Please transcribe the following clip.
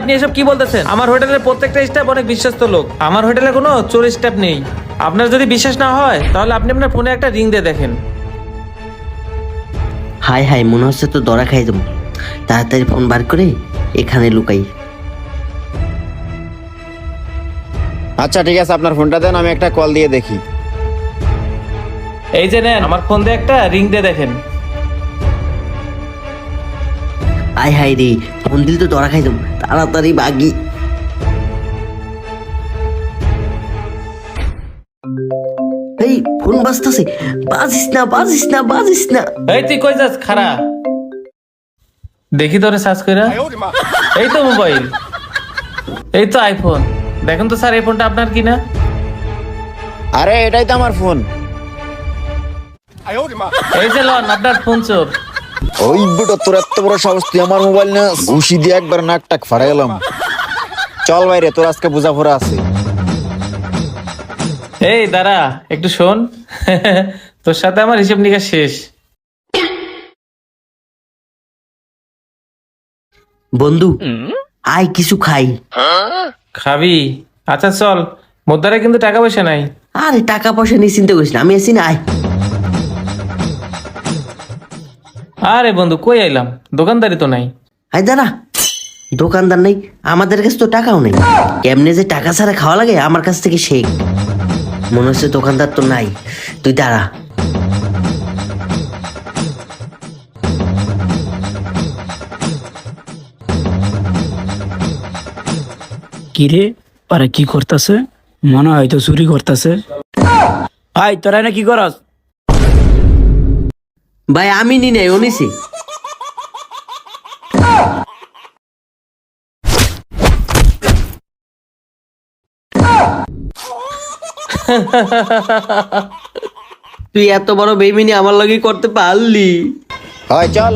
আপনি এসব কি বলতেছেন? আমার হোটেলের প্রত্যেকটা স্টাফ অনেক বিশ্বস্ত লোক। আমার হোটেলে কোনো চোর স্টাফ নেই। আপনার যদি বিশ্বাস না হয় তাহলে আপনি আপনার ফোনে একটা রিং দিয়ে দেখেন। হাই হাই, মনে হচ্ছে তো ধরা খাই দেবো। তাড়াতাড়ি ফোন বার করে এখানে লুকাই। আচ্ছা ঠিক আছে, আপনার ফোনটা দেন, আমি একটা কল দিয়ে দেখি। এই যে নেন, আমার ফোন দিয়ে একটা রিং দিয়ে দেখেন। আই হাই রে, ফোন দিলে তো ধরা খাই দেবো, তাড়াতাড়ি বাগি। এই ফোন বাজতেছে, বাজিস না বাজিস না বাজিস না। এই তুই কই যাস? খারা দেখি তোরে সার্চ কইরা। এই তো মোবাইল, এই তো আইফোন। দেখুন তো স্যার, এই ফোনটা আপনার কিনা? আরে এটাই তো আমার ফোন। এই যে লন, আপনার ফোন চোর। ওই বুটো, তোর এত বড় সাহস, তুই আমার মোবাইল না ঘুষি দিয়ে একবার নাক টাক ফাড়াই গেলাম। চল বাইরে, তোর আজকে বোঝাপড়া আছে। এই দাঁড়া একটু শোন, তোর সাথে আমার হিসেব নিকাশ শেষ। বন্ধু আয় কিছু খাই। খাবি? আচ্ছা চল, মোদ্দারে কিন্তু টাকা পয়সা নাই। আরে টাকা পয়সা নিয়ে চিন্তা করিস না, আমি আছি না, আয়। আরে বন্ধু কই আইলাম, দোকানদারি তো নাই। আয় দাঁড়া, দোকানদার নেই, আমাদের কাছে তো টাকাও নেই। কেমনে যে টাকা ছাড়া খাওয়া লাগে আমার কাছ থেকে শেখ। মনে হচ্ছে দোকানদার তো নাই, তুই দাঁড়া। কিরে পারে কি করতেছে? মনে হয় তো চুরি করতেছে। হাই তোরা না কি করস? ভাই আমি নি নাই, ও নিছি। তুই এত বড় বেইমানি আমার লাগি করতে পারলি? হয় চল।